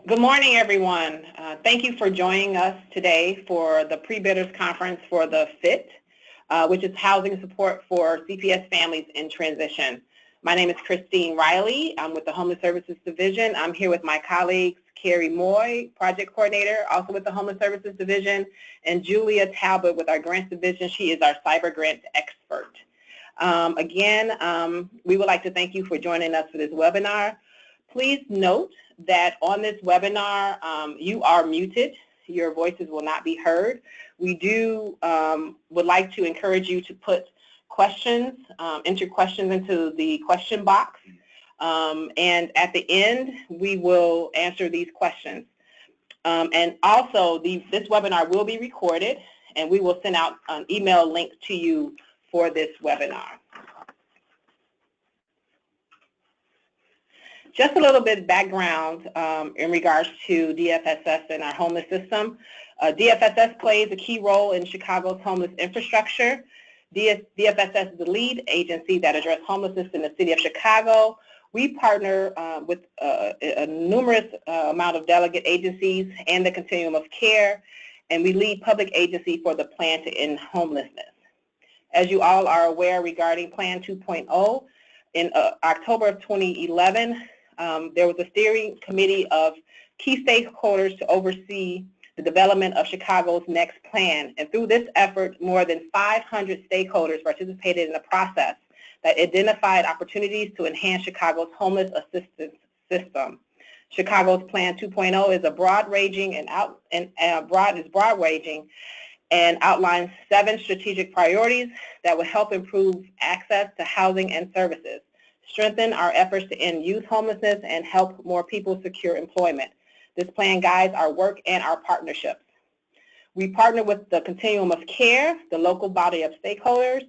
Good morning, everyone. Thank you for joining us today for the pre-bidders conference for the FIT, which is Housing Support for CPS Families in Transition. My name is Christine Riley. I'm with the Homeless Services Division. I'm here with my colleagues, Carrie Moy, Project Coordinator, also with the Homeless Services Division, and Julia Talbot with our Grants Division. She is our Cybergrants expert. We would like to thank you for joining us for this webinar. Please note that on this webinar, you are muted. Your voices will not be heard. We would like to encourage you to put questions, enter questions into the question box. And at the end, we will answer these questions. And also, this webinar will be recorded, and we will send out an email link to you for this webinar. Just a little bit of background in regards to DFSS and our homeless system. DFSS plays a key role in Chicago's homeless infrastructure. DFSS is the lead agency that addresses homelessness in the city of Chicago. We partner with a numerous amount of delegate agencies and the continuum of care, and we lead public agency for the Plan to End Homelessness. As you all are aware regarding Plan 2.0, in October of 2011, there was a steering committee of key stakeholders to oversee the development of Chicago's next plan. And through this effort, more than 500 stakeholders participated in the process that identified opportunities to enhance Chicago's homeless assistance system. Chicago's Plan 2.0 is broad-ranging and outlines 7 strategic priorities that will help improve access to housing and services, strengthen our efforts to end youth homelessness, and help more people secure employment. This plan guides our work and our partnerships. We partner with the continuum of care, the local body of stakeholders,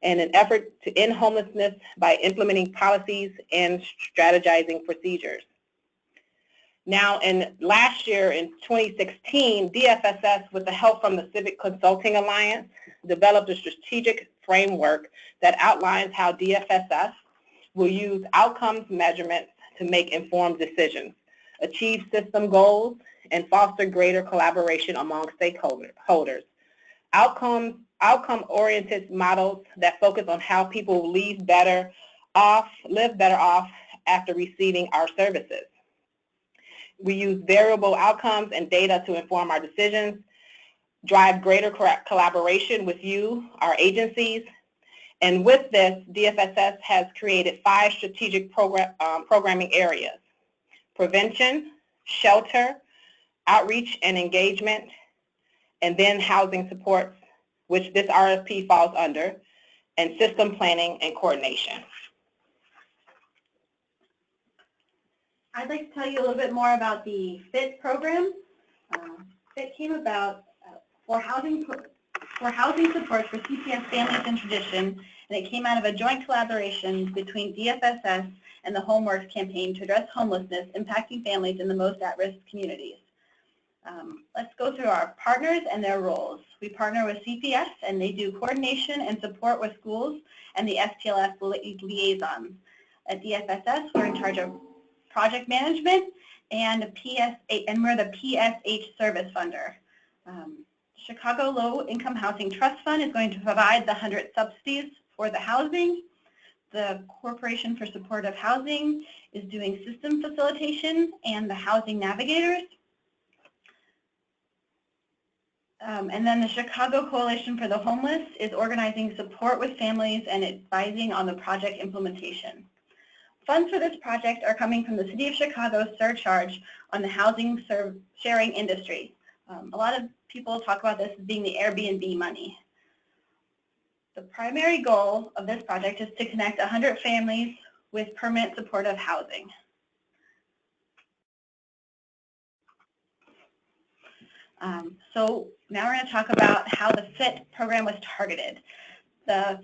in an effort to end homelessness by implementing policies and strategizing procedures. Now, last year in 2016, DFSS, with the help from the Civic Consulting Alliance, developed a strategic framework that outlines how DFSS will use outcomes measurements to make informed decisions, achieve system goals, and foster greater collaboration among stakeholders. Outcome-oriented models that focus on how people live better off after receiving our services. We use variable outcomes and data to inform our decisions, drive greater collaboration with you, our agencies, and with this, DFSS has created 5 strategic programming areas: prevention, shelter, outreach and engagement, and then housing supports, which this RFP falls under, and system planning and coordination. I'd like to tell you a little bit more about the FIT program. FIT came about for housing support for CPS Families in Transition, and it came out of a joint collaboration between DFSS and the HomeWorks campaign to address homelessness impacting families in the most at-risk communities. Let's go through our partners and their roles. We partner with CPS, and they do coordination and support with schools and the STLF liaisons. At DFSS, we're in charge of project management, and we're the PSH service funder. Chicago Low Income Housing Trust Fund is going to provide the 100 subsidies for the housing. The Corporation for Supportive Housing is doing system facilitation and the housing navigators. And then the Chicago Coalition for the Homeless is organizing support with families and advising on the project implementation. Funds for this project are coming from the City of Chicago's surcharge on the housing sharing industry. A lot of people talk about this as being the Airbnb money. The primary goal of this project is to connect 100 families with permanent supportive housing. So now we're going to talk about how the FIT program was targeted. The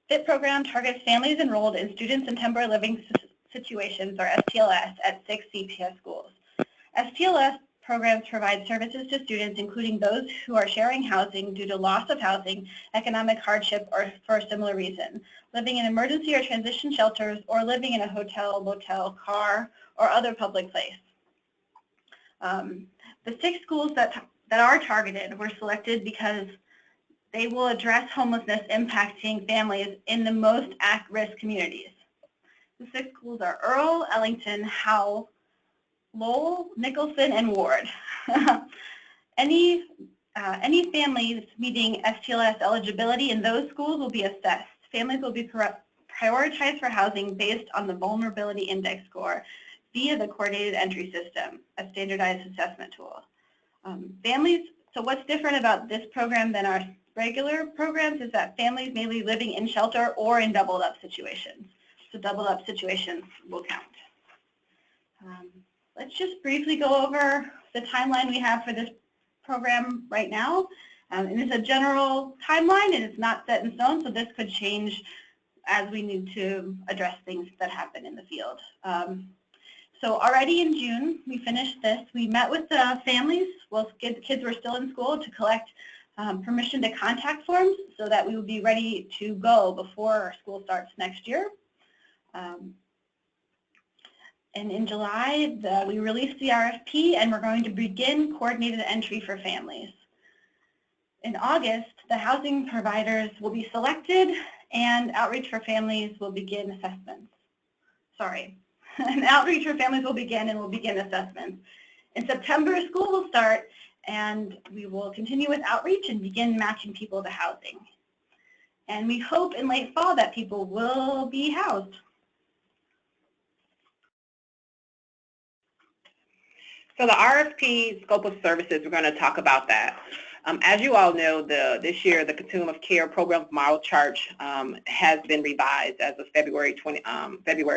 FIT program targets families enrolled in Students in Temporary Living Situations, or STLS, at 6 CPS schools. STLS programs provide services to students, including those who are sharing housing due to loss of housing, economic hardship, or for a similar reason, living in emergency or transition shelters, or living in a hotel, motel, car, or other public place. The 6 schools that are targeted were selected because they will address homelessness impacting families in the most at-risk communities. The 6 schools are Earl, Ellington, Howe, Lowell, Nicholson, and Ward. Any families meeting STLS eligibility in those schools will be assessed. Families will be prioritized for housing based on the Vulnerability Index score via the Coordinated Entry System, a standardized assessment tool. So what's different about this program than our regular programs is that families may be living in shelter or in doubled up situations. So doubled up situations will count. Let's just briefly go over the timeline we have for this program right now. And it's a general timeline and it's not set in stone, so this could change as we need to address things that happen in the field. So already in June, we finished this. We met with the families while kids were still in school to collect permission to contact forms so that we would be ready to go before our school starts next year. And in July, we released the RFP and we're going to begin coordinated entry for families. In August, the housing providers will be selected and outreach for families will begin assessments. Sorry, and outreach for families will begin and we'll begin assessments. In September, school will start and we will continue with outreach and begin matching people to housing. And we hope in late fall that people will be housed. So the RFP Scope of Services, we're going to talk about that. As you all know, this year the Continuum of Care Program Model Chart has been revised as of February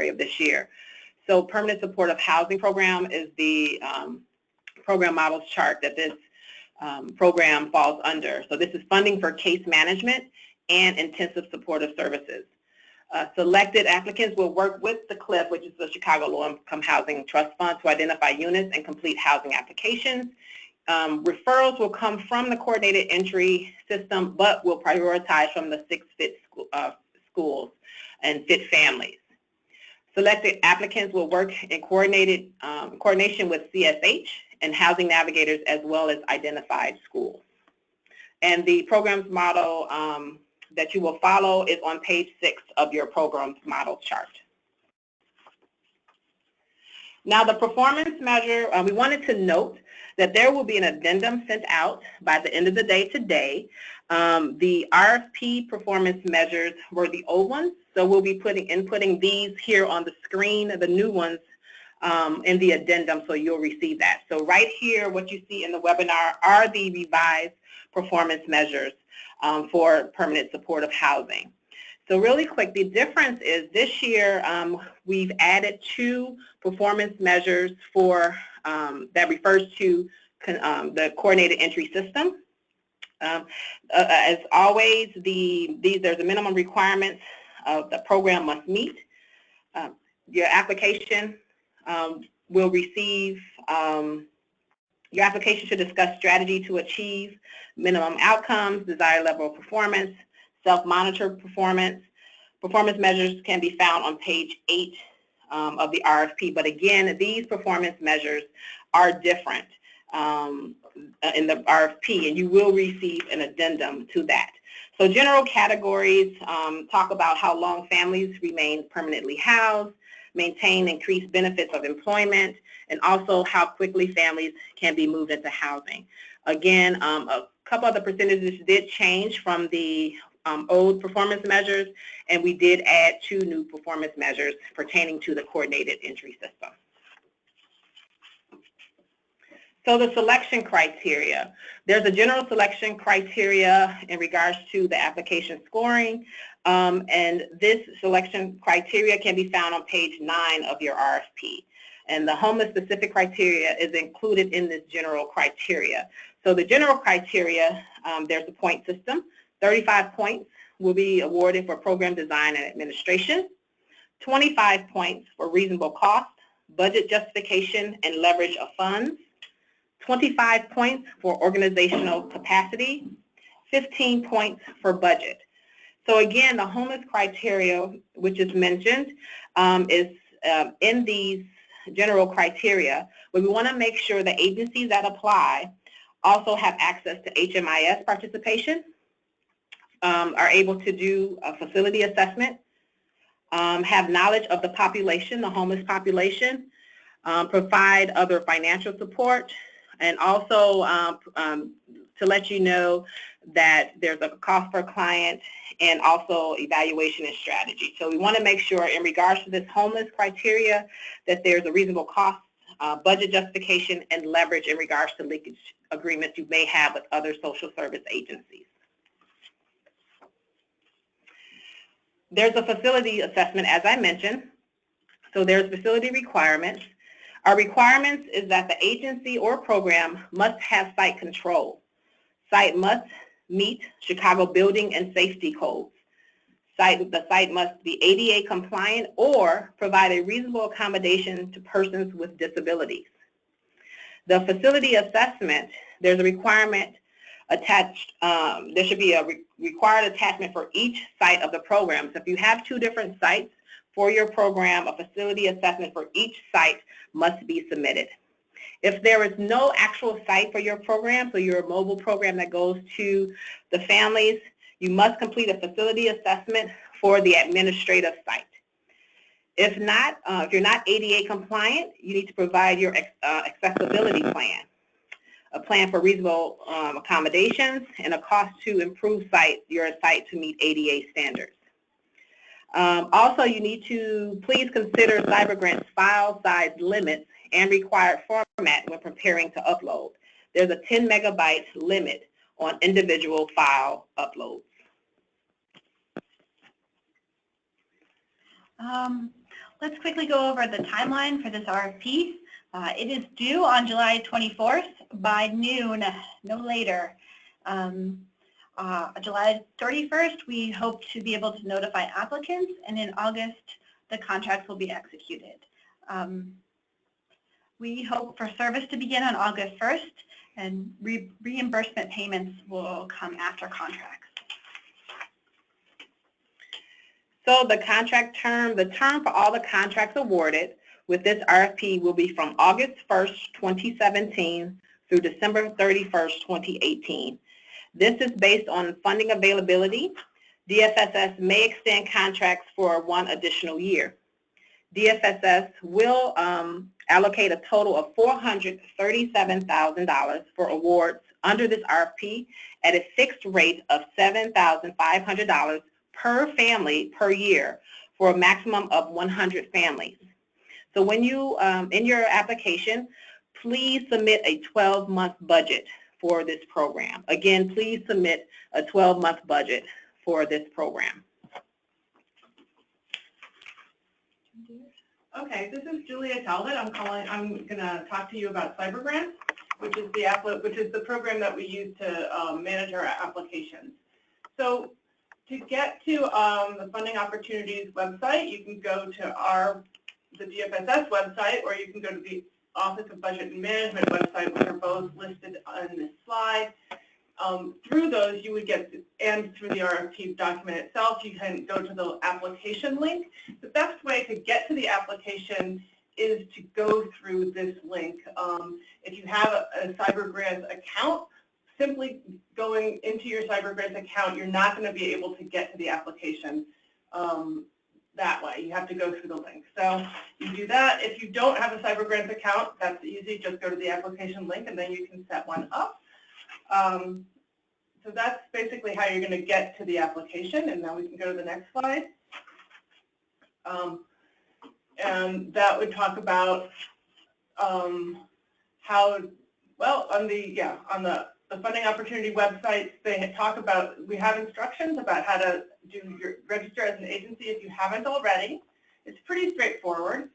of this year. So Permanent Supportive Housing Program is the program models chart that this program falls under. So this is funding for case management and intensive supportive services. Selected applicants will work with the CLIF, which is the Chicago Low-Income Housing Trust Fund, to identify units and complete housing applications. Referrals will come from the coordinated entry system, but will prioritize from the 6 fit schools and fit families. Selected applicants will work in coordination with CSH and housing navigators as well as identified schools. And the programs model that you will follow is on page 6 of your programs model chart. Now the performance measure, we wanted to note that there will be an addendum sent out by the end of the day today. The RFP performance measures were the old ones, so we'll be inputting these here on the screen, the new ones in the addendum, so you'll receive that. So right here, what you see in the webinar are the revised performance measures for permanent supportive housing. So really quick, the difference is this year we've added 2 performance measures for that refers to the coordinated entry system. As always, there's a minimum requirements the program must meet. Your application will receive, your application should discuss strategy to achieve minimum outcomes, desired level of performance, self-monitor performance. Performance measures can be found on page 8 of the RFP, but again, these performance measures are different in the RFP, and you will receive an addendum to that. So general categories talk about how long families remain permanently housed, maintain increased benefits of employment, and also how quickly families can be moved into housing. Again, a couple of the percentages did change from the old performance measures, and we did add 2 new performance measures pertaining to the coordinated entry system. So the selection criteria. There's a general selection criteria in regards to the application scoring, and this selection criteria can be found on page 9 of your RFP. And the homeless specific criteria is included in this general criteria. So the general criteria, there's a point system. 35 points will be awarded for program design and administration, 25 points for reasonable cost, budget justification, and leverage of funds, 25 points for organizational capacity, 15 points for budget. So again, the homeless criteria, which is mentioned, is in these general criteria, but we want to make sure the agencies that apply also have access to HMIS participation, are able to do a facility assessment, have knowledge of the population, the homeless population, provide other financial support, and also to let you know that there's a cost per client and also evaluation and strategy. So we want to make sure in regards to this homeless criteria that there's a reasonable cost, budget justification, and leverage in regards to linkage agreements you may have with other social service agencies. There's a facility assessment, as I mentioned. So there's facility requirements. Our requirements is that the agency or program must have site control. Site must meet Chicago building and safety codes. The site must be ADA compliant or provide a reasonable accommodation to persons with disabilities. The facility assessment, there's a requirement attached, there should be a required attachment for each site of the program. So if you have 2 different sites for your program, a facility assessment for each site must be submitted. If there is no actual site for your program, so you're a mobile program that goes to the families, you must complete a facility assessment for the administrative site. If not, if you're not ADA compliant, you need to provide your accessibility plan, a plan for reasonable accommodations, and a cost to improve your site to meet ADA standards. Also, you need to please consider Cybergrants file size limits and required format when preparing to upload. There's a 10 megabyte limit on individual file uploads. Let's quickly go over the timeline for this RFP. It is due on July 24th by noon, no later. July 31st, we hope to be able to notify applicants, and in August, the contracts will be executed. We hope for service to begin on August 1st, and reimbursement payments will come after contracts. So the contract term, the term for all the contracts awarded with this RFP will be from August 1st, 2017 through December 31st, 2018. This is based on funding availability. DFSS may extend contracts for 1 additional year. DFSS will allocate a total of $437,000 for awards under this RFP at a fixed rate of $7,500 per family per year for a maximum of 100 families. So when you, in your application, please submit a 12-month budget for this program. Again, please submit a 12-month budget for this program. Okay, this is Julia Talbot. I'm going to talk to you about Cybergrants, which is the program that we use to manage our applications. So to get to the Funding Opportunities website, you can go to the DFSS website, or you can go to the Office of Budget and Management website, which are both listed on this slide. Through those, you would get, and through the RFP document itself, you can go to the application link. The best way to get to the application is to go through this link. If you have a Cybergrants account, simply going into your Cybergrants account, you're not going to be able to get to the application that way. You have to go through the link. So you do that. If you don't have a Cybergrants account, that's easy. Just go to the application link, and then you can set one up. So that's basically how you're going to get to the application, and now we can go to the next slide. And that would talk about how, well, on the Funding Opportunity website, they talk about, we have instructions about how to register as an agency if you haven't already. It's pretty straightforward,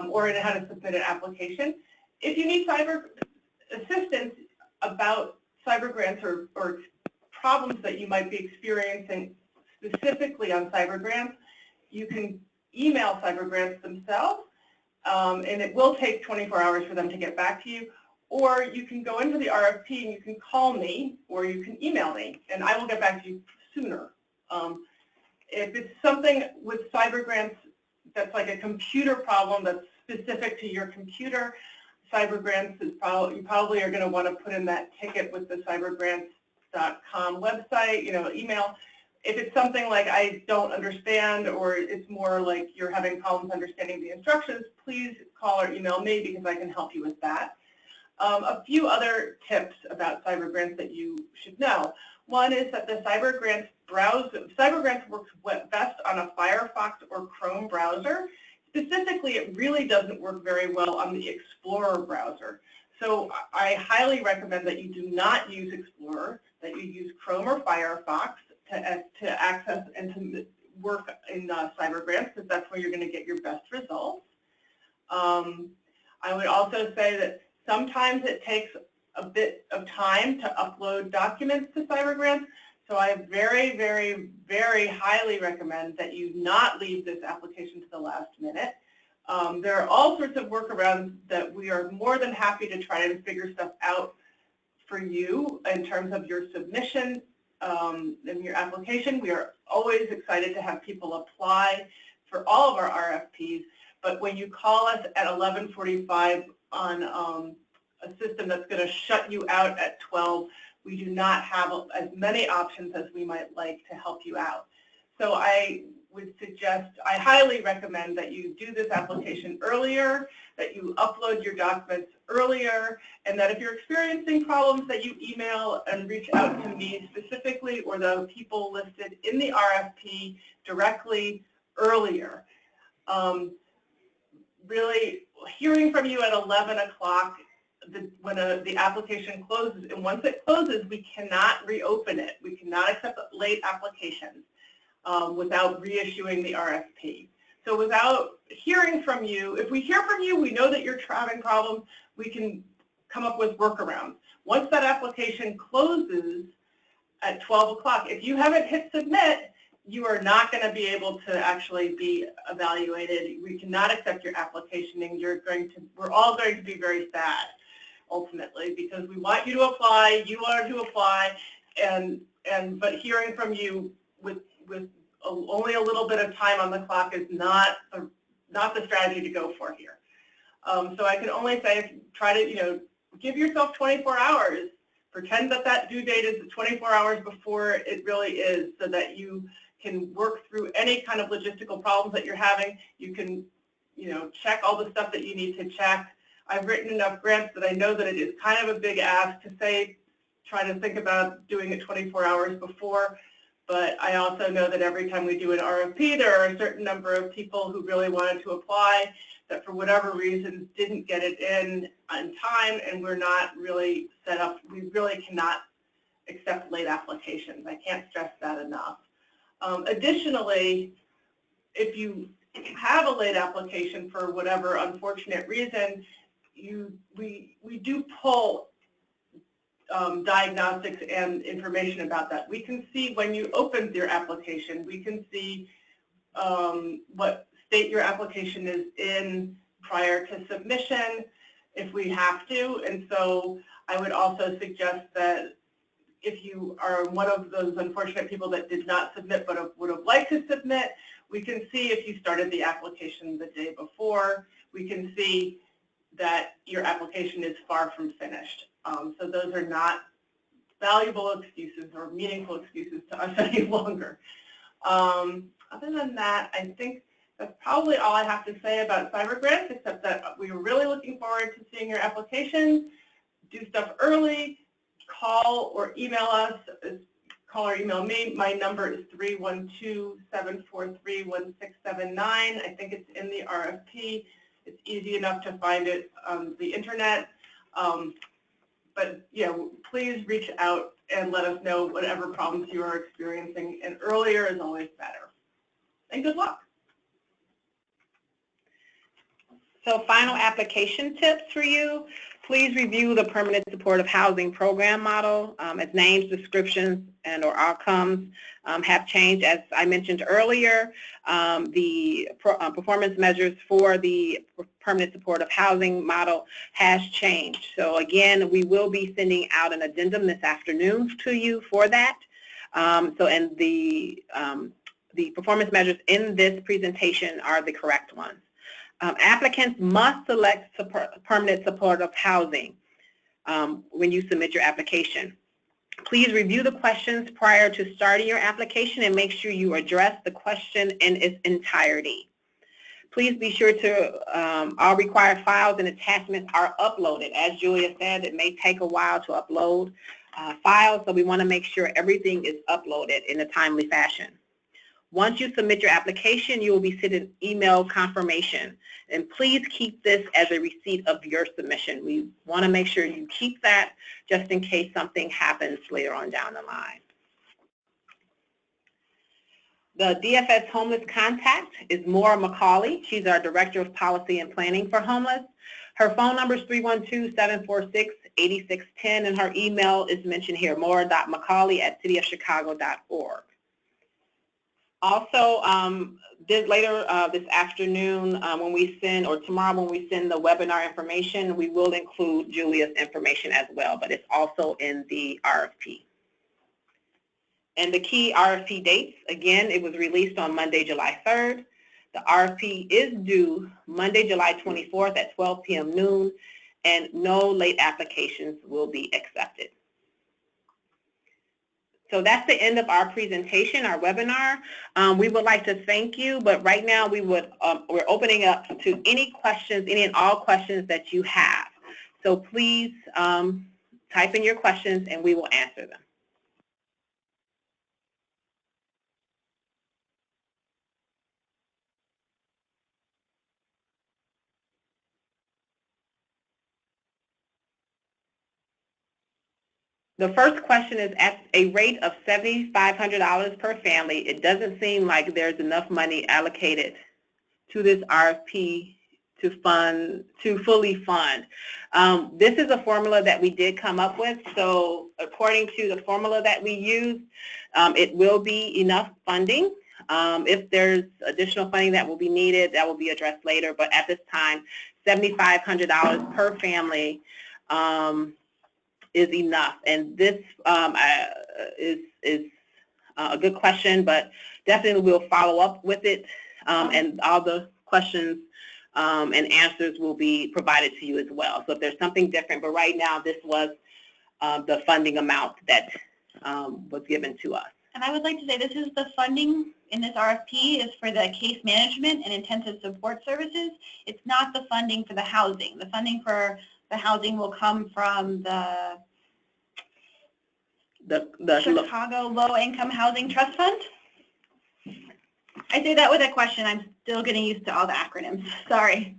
or in how to submit an application. If you need cyber assistance about Cybergrants or problems that you might be experiencing specifically on Cybergrants, you can email Cybergrants themselves, and it will take 24 hours for them to get back to you. Or you can go into the RFP and you can call me, or you can email me, and I will get back to you sooner. If it's something with Cybergrants that's like a computer problem that's specific to your computer. Cybergrants is you probably are going to want to put in that ticket with the cybergrants.com website, email. If it's something like I don't understand, or it's more like you're having problems understanding the instructions, please call or email me because I can help you with that. A few other tips about Cybergrants that you should know. One is that the Cybergrants works best on a Firefox or Chrome browser. Specifically, it really doesn't work very well on the Explorer browser. So I highly recommend that you do not use Explorer, that you use Chrome or Firefox to access and to work in Cybergrants, because that's where you're going to get your best results. I would also say that sometimes it takes a bit of time to upload documents to Cybergrants, so I very, very, very highly recommend that you not leave this application to the last minute. There are all sorts of workarounds that we are more than happy to try and figure stuff out for you in terms of your submission and your application. We are always excited to have people apply for all of our RFPs, but when you call us at 11:45 on a system that's going to shut you out at 12, we do not have as many options as we might like to help you out. So I would suggest, I highly recommend that you do this application earlier, that you upload your documents earlier, and that if you're experiencing problems that you email and reach out to me specifically or the people listed in the RFP directly earlier. Really, hearing from you at 11 o'clock when the application closes, and once it closes, we cannot reopen it. We cannot accept late applications without reissuing the RFP. So without hearing from you, if we hear from you, we know that you're having problems, we can come up with workarounds. Once that application closes at 12 o'clock, if you haven't hit submit, you are not going to be able to actually be evaluated. We cannot accept your application, and we're all going to be very sad ultimately, because we want you to apply, you want to apply, but hearing from you with only a little bit of time on the clock is not the strategy to go for here. So I can only say, try to give yourself 24 hours. Pretend that due date is 24 hours before it really is, so that you can work through any kind of logistical problems that you're having. You can check all the stuff that you need to check. I've written enough grants that I know that it is kind of a big ask to say, try to think about doing it 24 hours before, but I also know that every time we do an RFP, there are a certain number of people who really wanted to apply that for whatever reason didn't get it in on time, and we're not really set up. We really cannot accept late applications. I can't stress that enough. Additionally, if you have a late application for whatever unfortunate reason, we do pull diagnostics and information about that. We can see when you opened your application, we can see what state your application is in prior to submission if we have to, and so I would also suggest that if you are one of those unfortunate people that did not submit but would have liked to submit, we can see if you started the application the day before. We can see that your application is far from finished. So those are not valuable excuses or meaningful excuses to us any longer. Other than that, I think that's probably all I have to say about Cybergrants, except that we're really looking forward to seeing your applications. Do stuff early, call or email us. Call or email me. My number is 312-743-1679. I think it's in the RFP. It's easy enough to find it on the internet. But please reach out and let us know whatever problems you are experiencing, and earlier is always better. And good luck. So final application tips for you. Please review the Permanent Supportive Housing Program model. Its names, descriptions, and/or outcomes have changed. As I mentioned earlier, the performance measures for the Permanent Supportive Housing model has changed. So again, we will be sending out an addendum this afternoon to you for that. And the performance measures in this presentation are the correct ones. Applicants must select permanent supportive housing when you submit your application. Please review the questions prior to starting your application and make sure you address the question in its entirety. Please be sure to, all required files and attachments are uploaded. As Julia said, it may take a while to upload files, so we want to make sure everything is uploaded in a timely fashion. Once you submit your application, you will be sent an email confirmation. And please keep this as a receipt of your submission. We want to make sure you keep that just in case something happens later on down the line. The DFS Homeless contact is Maura McCauley. She's our Director of Policy and Planning for Homeless. Her phone number is 312-746-8610, and her email is mentioned here, maura.mccauley@cityofchicago.org. Also, later this afternoon when we send, or tomorrow when we send the webinar information, we will include Julia's information as well, but it's also in the RFP. And the key RFP dates, again, it was released on Monday, July 3rd. The RFP is due Monday, July 24th at 12 p.m. noon, and no late applications will be accepted. So that's the end of our presentation, our webinar. We would like to thank you, but right now we're opening up to any questions, any and all questions that you have. So please type in your questions and we will answer them. The first question is, at a rate of $7,500 per family, it doesn't seem like there's enough money allocated to this RFP to fully fund. This is a formula that we did come up with, so according to the formula that we used, it will be enough funding. If there's additional funding that will be needed, that will be addressed later, but at this time, $7,500 per family is enough. And this is a good question, but definitely we'll follow up with it, and all the questions and answers will be provided to you as well. So if there's something different, but right now this was the funding amount that was given to us. And I would like to say this is the funding in this RFP is for the case management and intensive support services. It's not the funding for the housing. The funding for the housing will come from the Chicago Low-Income Housing Trust Fund. I say that with a question. I'm still getting used to all the acronyms. Sorry.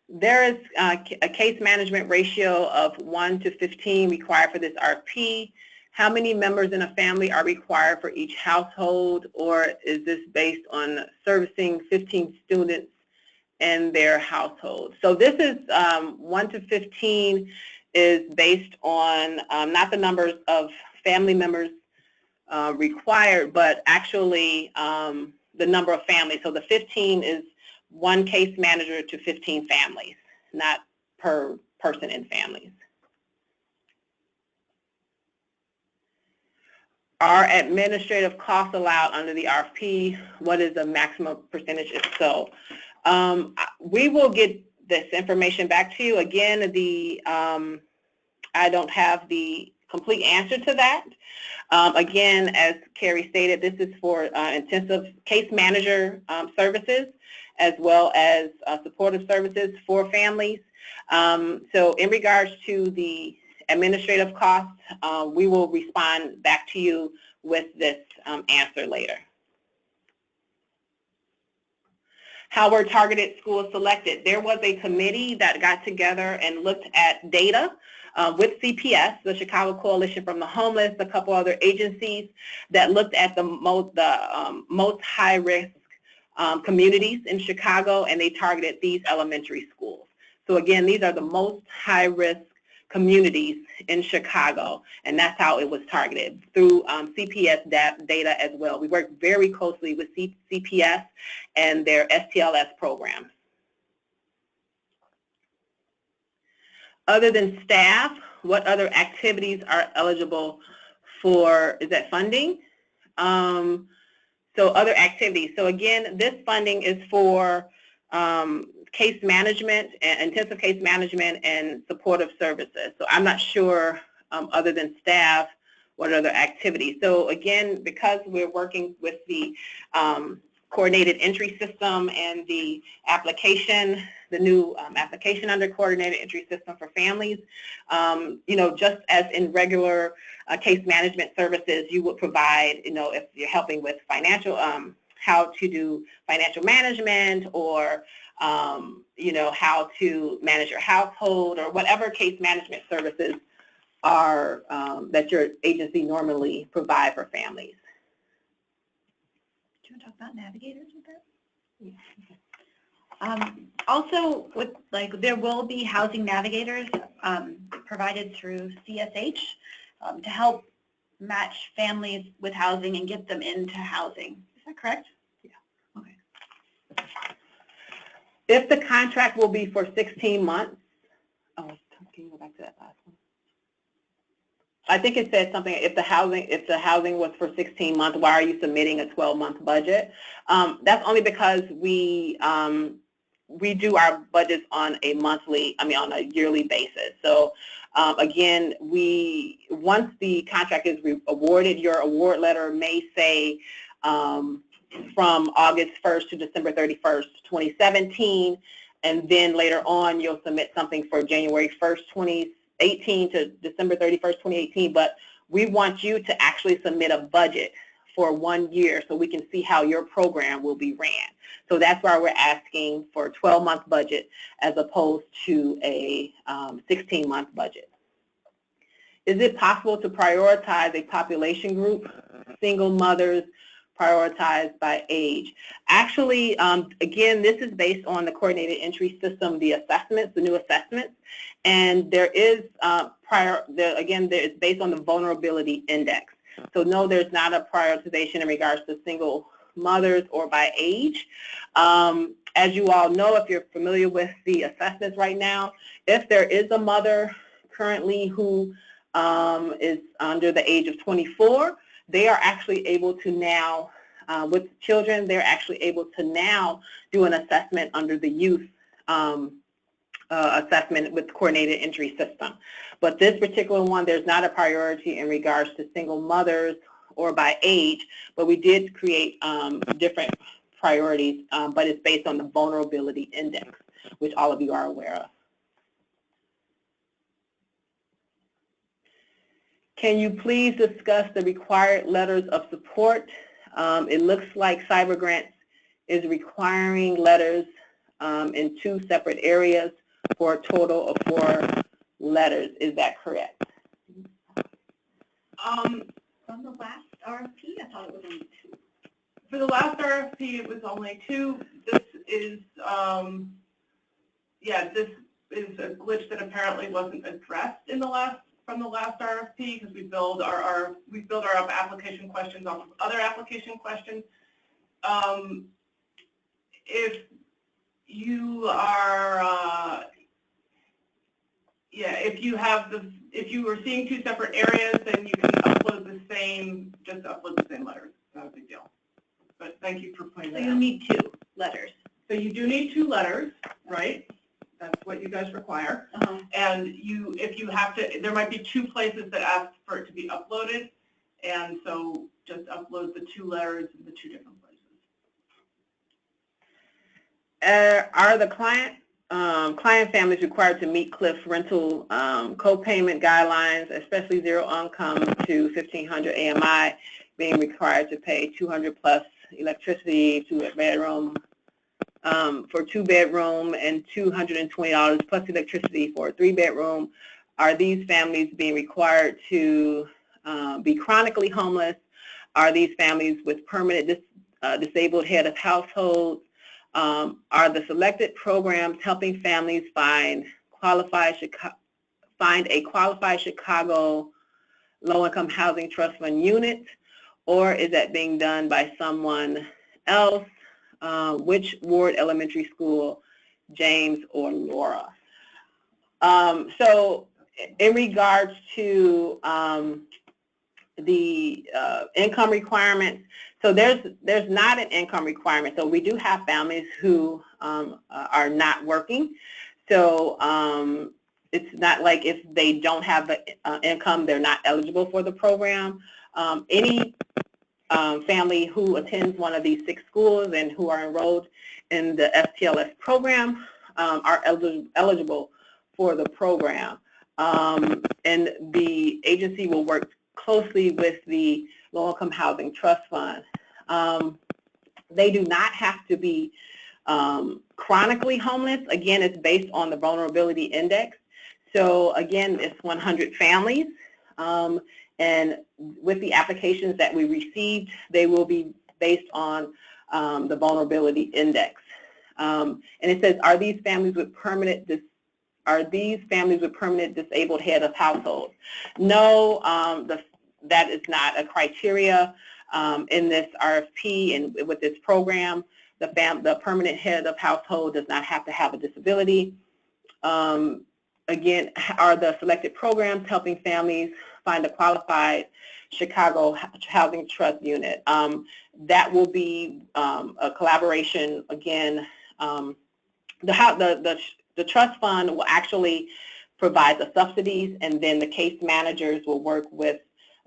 There is a case management ratio of 1 to 15 required for this RFP. How many members in a family are required for each household, or is this based on servicing 15 students and their household? So this is 1 to 15 is based on not the numbers of family members required, but actually the number of families. So the 15 is one case manager to 15 families, not per person in families. Are administrative costs allowed under the RFP? What is the maximum percentage if so? We will get this information back to you. Again, I don't have the complete answer to that. Again, as Carrie stated, this is for intensive case manager services as well as supportive services for families. So in regards to the administrative costs, we will respond back to you with this answer later. How were targeted schools selected? There was a committee that got together and looked at data with CPS, the Chicago Coalition from the Homeless, a couple other agencies that looked at the most high-risk communities in Chicago, and they targeted these elementary schools. So again, these are the most high-risk communities in Chicago, and that's how it was targeted, through CPS data as well. We work very closely with CPS and their STLS programs. Other than staff, what other activities are eligible for, is that funding? So other activities. So again, this funding is for case management, and intensive case management and supportive services. So I'm not sure, other than staff, what other activities. So again, because we're working with the coordinated entry system and the application, the new application under coordinated entry system for families, you know, just as in regular case management services, you would provide, you know, if you're helping with financial, how to do financial management, or you know, how to manage your household, or whatever case management services are that your agency normally provide for families. Do you want to talk about navigators with that? Yeah. Also, with there will be housing navigators provided through CSH to help match families with housing and get them into housing. Is that correct? Yeah. Okay. If the contract will be for 16 months, oh, can you go back to that last one? I think it said something, if the housing was for 16 months, why are you submitting a 12-month budget? That's only because we do our budgets on a monthly, on a yearly basis. So again, once the contract is awarded, your award letter may say from August 1st to December 31st, 2017, and then later on you'll submit something for January 1st, 2018 to December 31st, 2018, but we want you to actually submit a budget for 1 year so we can see how your program will be ran. So that's why we're asking for a 12-month budget as opposed to a 16-month budget. Is it possible to prioritize a population group, single mothers, prioritized by age? Actually, again, this is based on the coordinated entry system, the assessments, the new assessments, and there is again, it's based on the vulnerability index. So no, there's not a prioritization in regards to single mothers or by age. As you all know, if you're familiar with the assessments right now, if there is a mother currently who is under the age of 24, they are actually able to now, with children, they're actually able to now do an assessment under the youth assessment with coordinated entry system. But this particular one, there's not a priority in regards to single mothers or by age, but we did create different priorities, but it's based on the vulnerability index, which all of you are aware of. Can you please discuss the required letters of support? It looks like Cybergrants is requiring letters in 2 separate areas for a total of 4 letters. Is that correct? From the last RFP, I thought it was only 2. For the last RFP, it was only 2. This is, this is a glitch that apparently wasn't addressed in from the last RFP, because we build our application questions off of other application questions. If you are, if you were seeing 2 separate areas, then you can upload the same, just upload the same letters. Not a big deal. But thank you for pointing that out. So you need 2 letters. So you do need 2 letters, right? That's what you guys require. And if you have to, there might be 2 places that ask for it to be uploaded, and so just upload the 2 letters in the 2 different places. Are the client families required to meet Cliff rental co-payment guidelines, especially zero income to 1,500 AMI, being required to pay 200 plus electricity to a bedroom? For 2-bedroom and $220 plus electricity for a 3-bedroom. Are these families being required to be chronically homeless? Are these families with permanent disabled head of households? Are the selected programs helping families find a qualified Chicago low-income housing trust fund unit, or is that being done by someone else? Which ward elementary school, James or Laura? So in regards to the income requirements, So there's not an income requirement. So we do have families who are not working. So it's not like if they don't have income, they're not eligible for the program. Any family who attends one of these 6 schools and who are enrolled in the STLS program are eligible for the program. And the agency will work closely with the Low-Income Housing Trust Fund. They do not have to be chronically homeless. Again, it's based on the vulnerability index. So again, it's 100 families. And with the applications that we received, they will be based on the vulnerability index. And it says, are these families with permanent disabled head of household? No, that is not a criteria in this RFP and with this program. The permanent head of household does not have to have a disability. Again, are the selected programs helping families find a qualified Chicago Housing Trust unit? That will be a collaboration. Again, the trust fund will actually provide the subsidies, and then the case managers will work with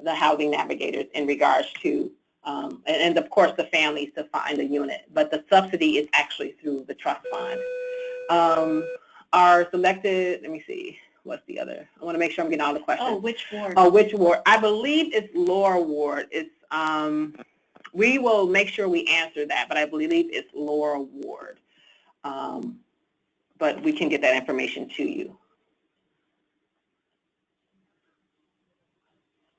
the housing navigators in regards to, and of course the families to find a unit. But the subsidy is actually through the trust fund. Are selected, let me see, what's the other? I want to make sure I'm getting all the questions. Oh, which ward? Oh, which ward? I believe it's Laura Ward. It's, we will make sure we answer that, but I believe it's Laura Ward. But we can get that information to you.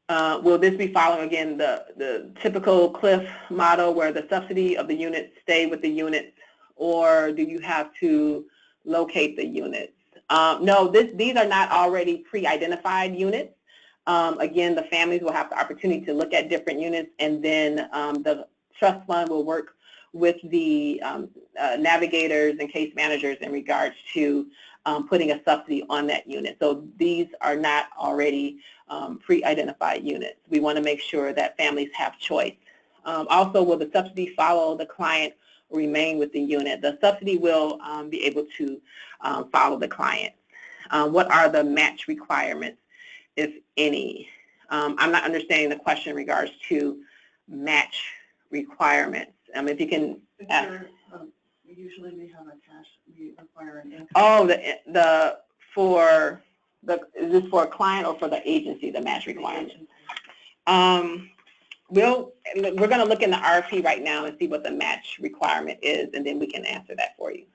Will this be following, again, the typical CLIF model where the subsidy of the units stay with the units, or do you have to locate the units? No, these are not already pre-identified units. Again, the families will have the opportunity to look at different units, and then the trust fund will work with the navigators and case managers in regards to putting a subsidy on that unit. So these are not already pre-identified units. We want to make sure that families have choice. Also, will the subsidy follow the client or remain with the unit? The subsidy will be able to follow the client. What are the match requirements, if any? I'm not understanding the question in regards to match requirements. If you can ask. Usually we have a cash, we require an income. Oh, is this for a client or for the agency, the match requirement? We're going to look in the RFP right now and see what the match requirement is, and then we can answer that for you.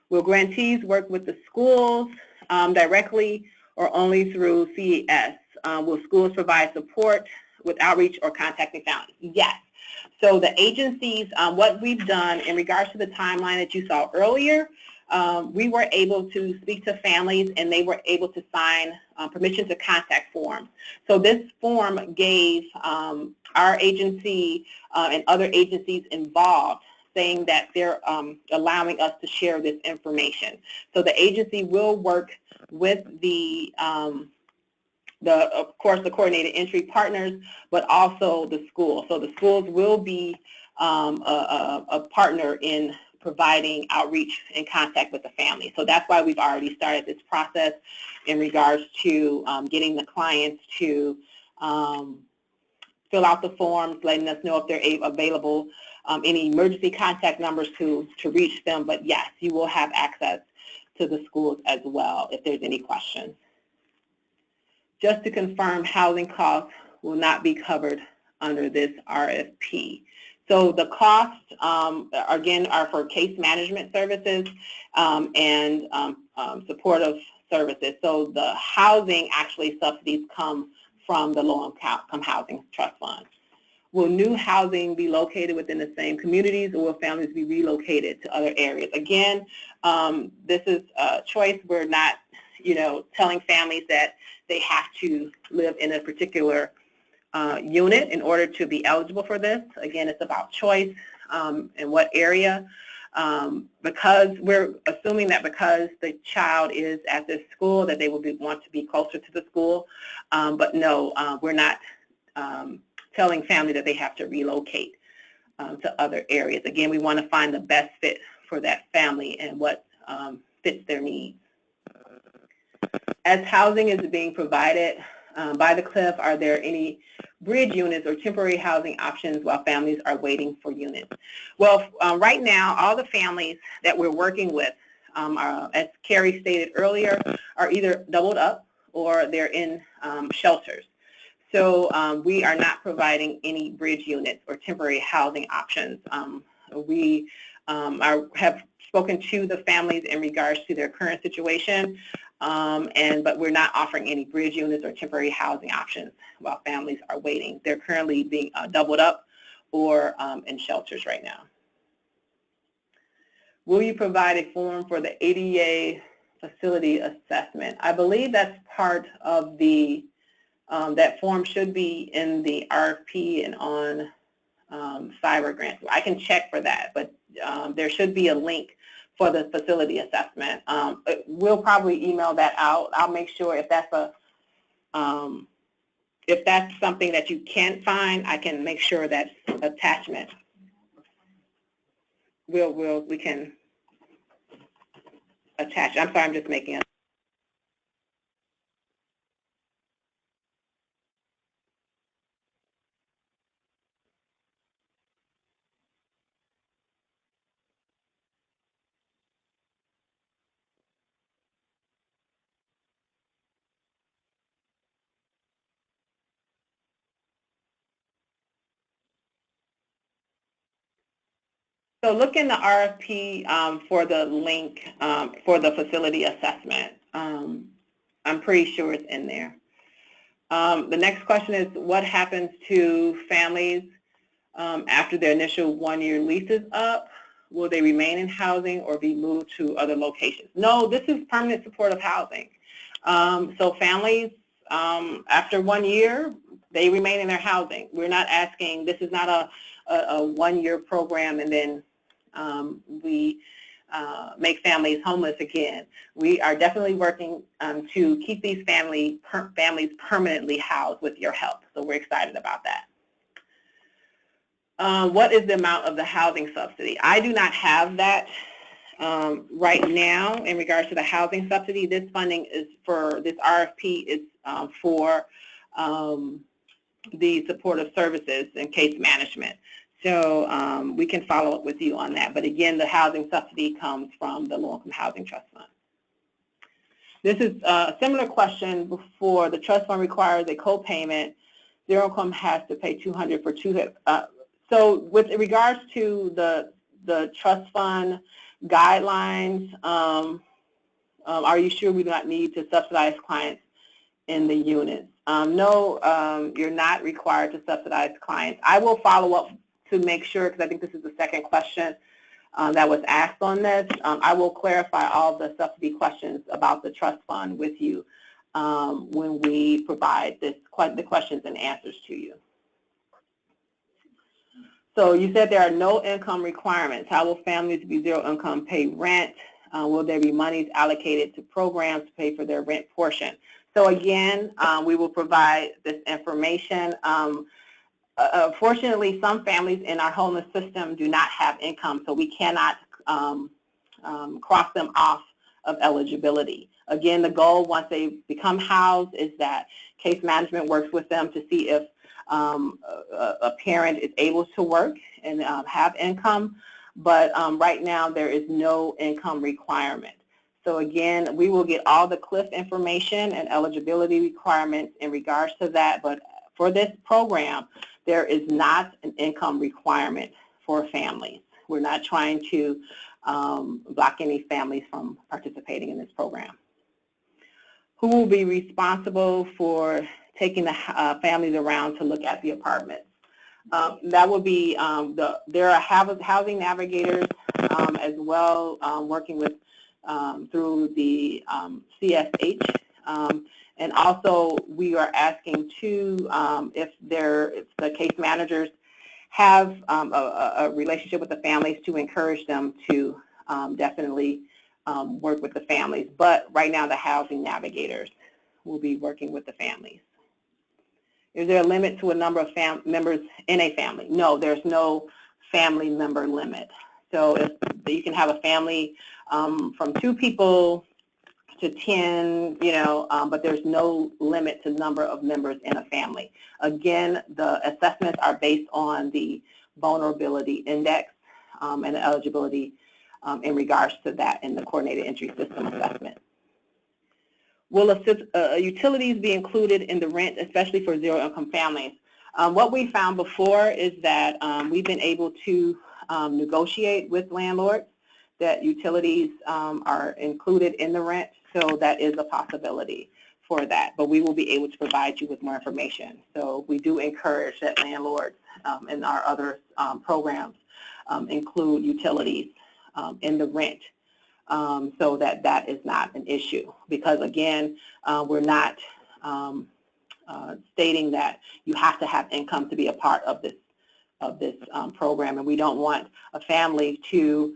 Will grantees work with the schools directly or only through CES? Will schools provide support with outreach or contacting families? Yes. So the agencies, what we've done in regards to the timeline that you saw earlier, we were able to speak to families, and they were able to sign permission to contact forms. So this form gave our agency and other agencies involved saying that they're allowing us to share this information. So the agency will work with of course, the coordinated entry partners, but also the school. So the schools will be a partner in providing outreach and contact with the family. So that's why we've already started this process in regards to getting the clients to fill out the forms, letting us know if they're available, any emergency contact numbers to reach them. But yes, you will have access to the schools as well if there's any questions. Just to confirm, housing costs will not be covered under this RFP. So the costs, again, are for case management services and supportive services. So the housing, actually, subsidies come from the Low-Income Housing Trust Fund. Will new housing be located within the same communities, or will families be relocated to other areas? Again, this is a choice. We're not, telling families that they have to live in a particular unit in order to be eligible for this. Again, it's about choice and what area. Because we're assuming that because the child is at this school that they will want to be closer to the school. But no, we're not telling families that they have to relocate to other areas. Again, we want to find the best fit for that family and what fits their needs. As housing is being provided by the CLIF, are there any bridge units or temporary housing options while families are waiting for units? Well, right now, all the families that we're working with, as Carrie stated earlier, are either doubled up or they're in shelters. So we are not providing any bridge units or temporary housing options. We have spoken to the families in regards to their current situation, but we're not offering any bridge units or temporary housing options while families are waiting. They're currently being doubled up or in shelters right now. Will you provide a form for the ADA facility assessment? I believe that's part of the, that form should be in the RFP and on Cybergrants. I can check for that, but there should be a link for the facility assessment. We'll probably email that out. I'll make sure if that's something that you can't find, I can make sure that's attachment. We can attach. I'm sorry, I'm just making a. So look in the RFP for the link for the facility assessment. I'm pretty sure it's in there. The next question is, what happens to families after their initial one-year lease is up? Will they remain in housing or be moved to other locations? No, this is permanent supportive housing. So families, after 1 year, they remain in their housing. We're not asking, this is not a one-year program and then we make families homeless again. We are definitely working to keep these families permanently housed with your help. So we're excited about that. What is the amount of the housing subsidy? I do not have that right now in regards to the housing subsidy. This funding is for, this RFP is for the supportive services and case management. So we can follow up with you on that. But again, the housing subsidy comes from the Low Income Housing Trust Fund. This is a similar question before. The trust fund requires a co-payment. Zero income has to pay $200 for two. So with regards to the trust fund guidelines, are you sure we do not need to subsidize clients in the units? No, you're not required to subsidize clients. I will follow up to make sure, because I think this is the second question that was asked on this. I will clarify all the subsidy questions about the trust fund with you when we provide the questions and answers to you. So you said there are no income requirements. How will families be zero income pay rent? Will there be monies allocated to programs to pay for their rent portion? So again, we will provide this information. Fortunately, some families in our homeless system do not have income, so we cannot cross them off of eligibility. Again, the goal once they become housed is that case management works with them to see if a parent is able to work and have income, but right now there is no income requirement. So again, we will get all the CLIF information and eligibility requirements in regards to that, but for this program, there is not an income requirement for families. We're not trying to block any families from participating in this program. Who will be responsible for taking the families around to look at the apartments? That would be, there are housing navigators as well, working with through the CSH. And also we are asking too if the case managers have a relationship with the families to encourage them to definitely work with the families. But right now the housing navigators will be working with the families. Is there a limit to a number of members in a family? No, there's no family member limit. So if you can have a family from 2 people to 10, but there's no limit to number of members in a family. Again, the assessments are based on the vulnerability index and the eligibility in regards to that in the coordinated entry system assessment. Will utilities be included in the rent, especially for zero-income families? What we found before is that we've been able to negotiate with landlords that utilities are included in the rent, so that is a possibility for that. But we will be able to provide you with more information. So we do encourage that landlords and our other programs include utilities in the rent. So that is not an issue, because again, we're not stating that you have to have income to be a part of this program, and we don't want a family to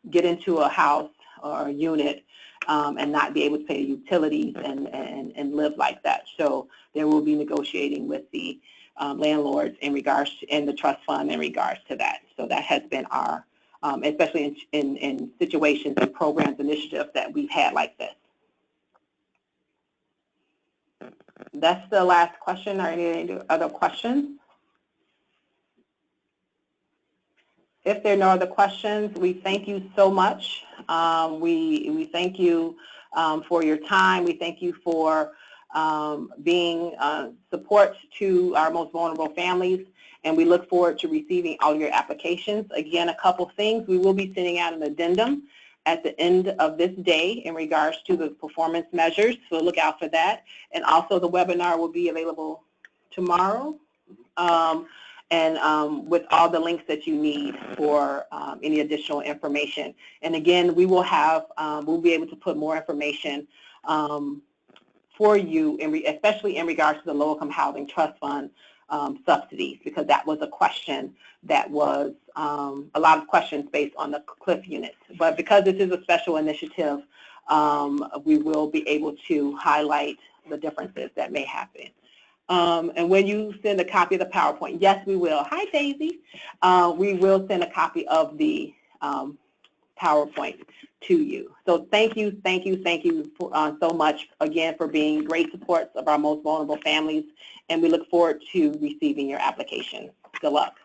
get into a house or a unit and not be able to pay utilities and live like that. So there will be negotiating with the landlords in regards to, and the trust fund in regards to that. So that has been our especially in situations and programs, initiatives that we've had like this. That's the last question. Are there any other questions? If there are no other questions, we thank you so much. We thank you for your time. We thank you for being support to our most vulnerable families, and we look forward to receiving all your applications. Again, a couple things. We will be sending out an addendum at the end of this day in regards to the performance measures, so look out for that. And also the webinar will be available tomorrow, and with all the links that you need for any additional information. And again, we will have, we'll be able to put more information for you, especially in regards to the low-income housing trust fund subsidies, because that was a question that was a lot of questions based on the CLIF units. But because this is a special initiative, we will be able to highlight the differences that may happen. And when you send a copy of the PowerPoint, yes, we will. Hi, Daisy. We will send a copy of the PowerPoint to you. So thank you for, so much again for being great supports of our most vulnerable families, and we look forward to receiving your application. Good luck.